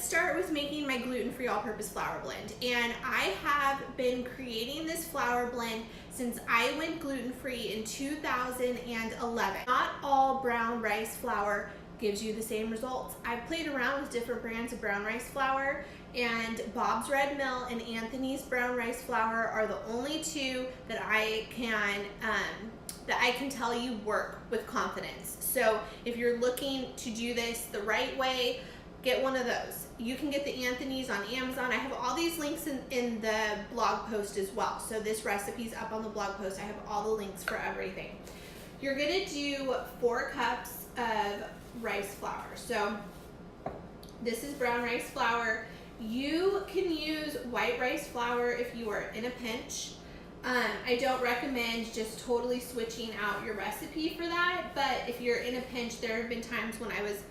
start with making my gluten-free all-purpose flour blend. And I have been creating this flour blend since I went gluten-free in 2011. Not all brown rice flour gives you the same results. I've played around with different brands of brown rice flour, and Bob's Red Mill and Anthony's brown rice flour are the only two that I can tell you work with confidence. So if you're looking to do this the right way, get one of those. You can get the Anthony's on Amazon. I have all these links in the blog post as well. So this recipe's up on the blog post. I have all the links for everything. You're gonna do 4 cups of rice flour. So this is brown rice flour. You can use white rice flour if you are in a pinch. I don't recommend just totally switching out your recipe for that, but if you're in a pinch, there have been times when I was,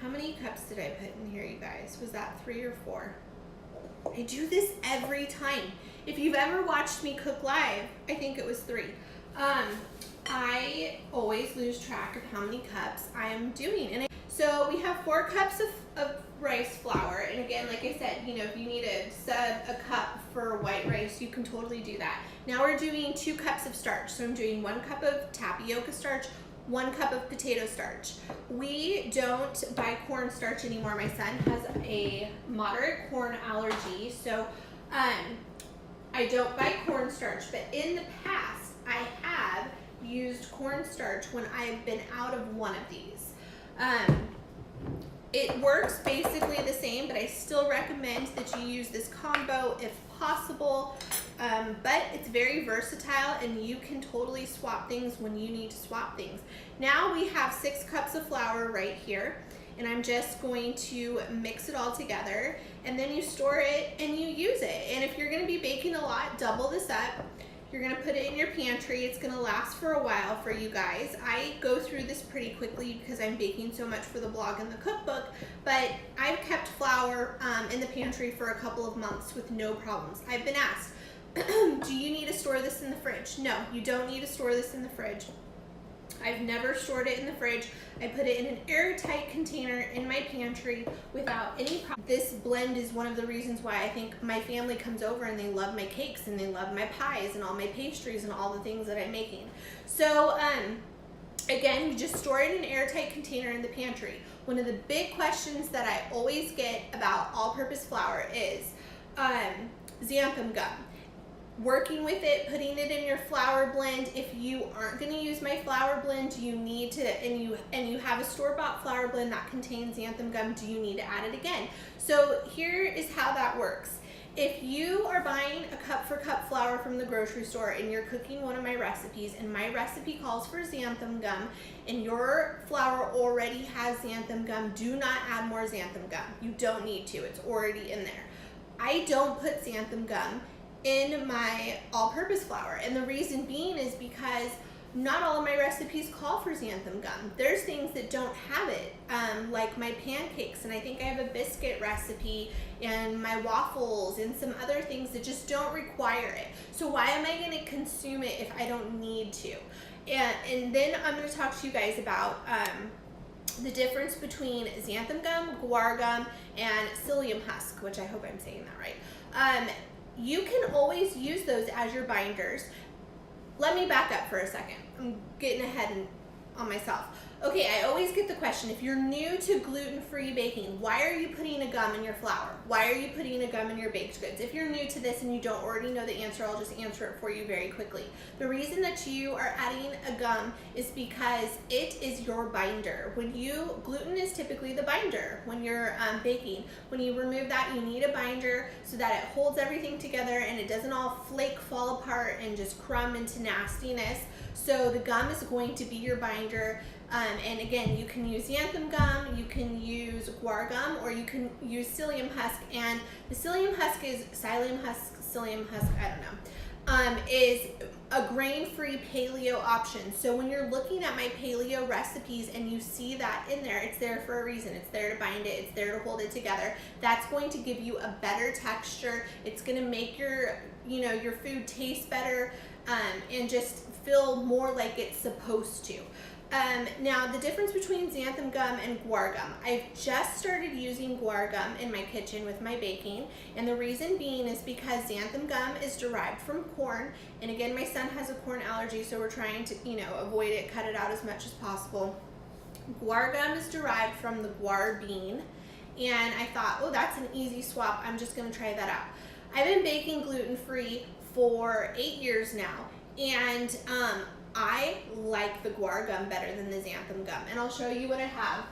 how many cups did I put in here, you guys? Was that 3 or 4? I do this every time. If you've ever watched me cook live, I think it was 3. I always lose track of how many cups I am doing. So we have 4 cups of rice flour. And again, like I said, you know, if you need a cup for white rice, you can totally do that. Now we're doing 2 cups of starch. So I'm doing 1 cup of tapioca starch, 1 cup of potato starch. We don't buy cornstarch anymore. My son has a moderate corn allergy, so I don't buy cornstarch, but in the past, I have used cornstarch when I've been out of one of these. It works basically the same, but I still recommend that you use this combo if possible. But it's very versatile and you can totally swap things when you need to swap things. Now we have 6 cups of flour right here, and I'm just going to mix it all together, and then you store it and you use it. And if you're gonna be baking a lot, double this up. You're gonna put it in your pantry. It's gonna last for a while for you guys. I go through this pretty quickly because I'm baking so much for the blog and the cookbook, but I've kept flour in the pantry for a couple of months with no problems. I've been asked, do you need to store this in the fridge? No, you don't need to store this in the fridge. I've never stored it in the fridge. I put it in an airtight container in my pantry without any problem. This blend is one of the reasons why I think my family comes over and they love my cakes and they love my pies and all my pastries and all the things that I'm making. So again, you just store it in an airtight container in the pantry. One of the big questions that I always get about all-purpose flour is xanthan gum. Working with it, putting it in your flour blend. If you aren't going to use my flour blend, you need to, and you have a store-bought flour blend that contains xanthan gum, do you need to add it again? So here is how that works. If you are buying a cup for cup flour from the grocery store and you're cooking one of my recipes and my recipe calls for xanthan gum and your flour already has xanthan gum, do not add more xanthan gum. You don't need to, it's already in there. I don't put xanthan gum in my all-purpose flour, and the reason being is because not all of my recipes call for xanthan gum. There's things that don't have it, like my pancakes, and I think I have a biscuit recipe, and my waffles, and some other things that just don't require it. So why am I gonna consume it if I don't need to? And then I'm gonna talk to you guys about the difference between xanthan gum, guar gum, and psyllium husk, which I hope I'm saying that right. You can always use those as your binders. Let me back up for a second. I'm getting ahead on myself. Okay, I always get the question, if you're new to gluten-free baking, why are you putting a gum in your flour? Why are you putting a gum in your baked goods? If you're new to this and you don't already know the answer, I'll just answer it for you very quickly. The reason that you are adding a gum is because it is your binder. Gluten is typically the binder when you're baking. When you remove that, you need a binder so that it holds everything together and it doesn't all flake, fall apart, and just crumb into nastiness. So the gum is going to be your binder. And again, you can use xanthan gum, you can use guar gum, or you can use psyllium husk. And the psyllium husk is psyllium husk, I don't know, is a grain-free paleo option. So when you're looking at my paleo recipes and you see that in there, it's there for a reason. It's there to bind it, it's there to hold it together. That's going to give you a better texture. It's going to make your food taste better and just feel more like it's supposed to. Now, the difference between xanthan gum and guar gum. I've just started using guar gum in my kitchen with my baking, and the reason being is because xanthan gum is derived from corn, and again, my son has a corn allergy, so we're trying to, avoid it, cut it out as much as possible. Guar gum is derived from the guar bean, and I thought, oh, that's an easy swap. I'm just going to try that out. I've been baking gluten-free for 8 years now, and I like the guar gum better than the xanthan gum, and I'll show you what I have,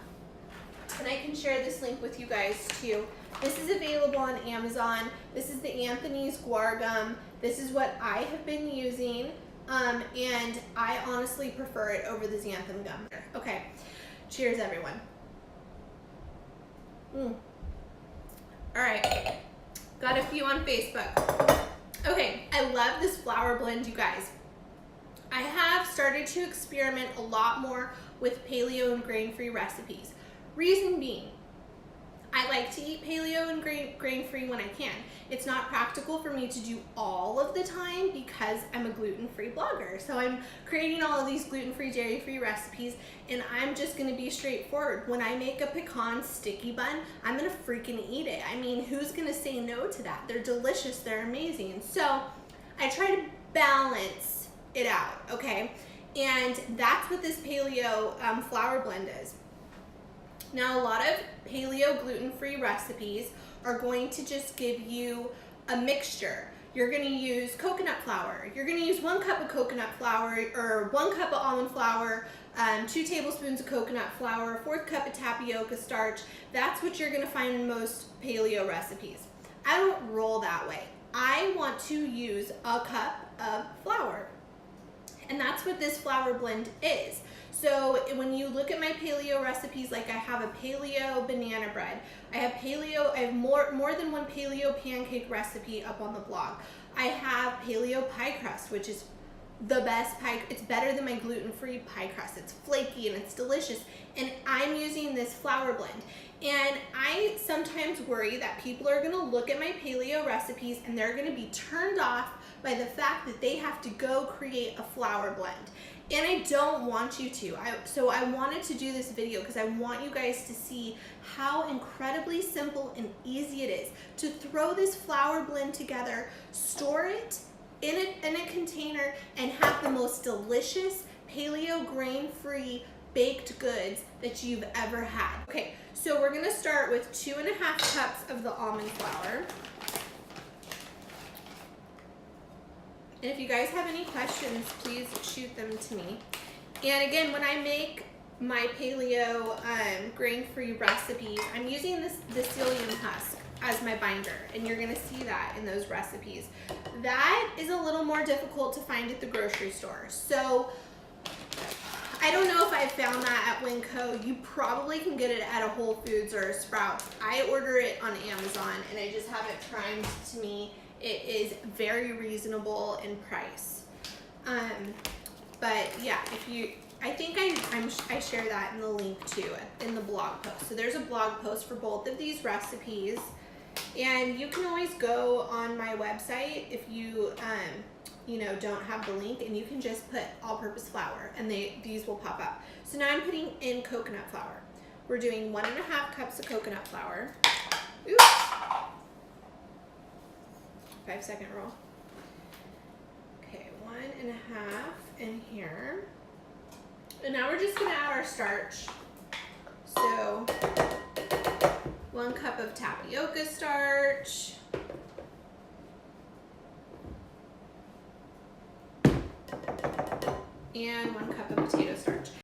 and I can share this link with you guys too. This is available on Amazon. This is the Anthony's guar gum. This is what I have been using, and I honestly prefer it over the xanthan gum. Okay, cheers everyone. All right, got a few on Facebook. Okay, I love this flour blend, you guys. I have started to experiment a lot more with paleo and grain-free recipes. Reason being, I like to eat paleo and grain-free when I can. It's not practical for me to do all of the time because I'm a gluten-free blogger. So I'm creating all of these gluten-free, dairy-free recipes, and I'm just gonna be straightforward. When I make a pecan sticky bun, I'm gonna freaking eat it. I mean, who's gonna say no to that? They're delicious, they're amazing. So I try to balance it out, okay? And that's what this paleo flour blend is. Now, a lot of paleo gluten-free recipes are going to just give you a mixture. You're gonna use coconut flour. You're gonna use 1 cup of coconut flour or 1 cup of almond flour, 2 tablespoons of coconut flour, 1/4 cup of tapioca starch. That's what you're gonna find in most paleo recipes. I don't roll that way. I want to use a cup of flour. And that's what this flour blend is. So when you look at my paleo recipes, like I have a paleo banana bread, I have more than one paleo pancake recipe up on the blog. I have paleo pie crust, which is the best pie. It's better than my gluten-free pie crust. It's flaky and it's delicious. And I'm using this flour blend. And I sometimes worry that people are gonna look at my paleo recipes and they're gonna be turned off by the fact that they have to go create a flour blend. And I don't want you to. So I wanted to do this video because I want you guys to see how incredibly simple and easy it is to throw this flour blend together, store it in a container, and have the most delicious paleo grain-free baked goods that you've ever had. Okay, so we're gonna start with 2.5 cups of the almond flour. And if you guys have any questions, please shoot them to me. And again, when I make my paleo grain-free recipes, I'm using this psyllium husk as my binder, and you're gonna see that in those recipes. That is a little more difficult to find at the grocery store. So I don't know if I found that at Winco. You probably can get it at a Whole Foods or a Sprouts. I order it on Amazon, and I just have it primed to me. It is very reasonable in price. But yeah, I think I share that in the link too, in the blog post. So there's a blog post for both of these recipes, and you can always go on my website if you don't have the link, and you can just put all-purpose flour, and these will pop up. So now I'm putting in coconut flour. We're doing 1.5 cups of coconut flour. Oops. 5-second roll. Okay, 1.5 in here. And now we're just gonna add our starch. So 1 cup of tapioca starch. And 1 cup of potato starch.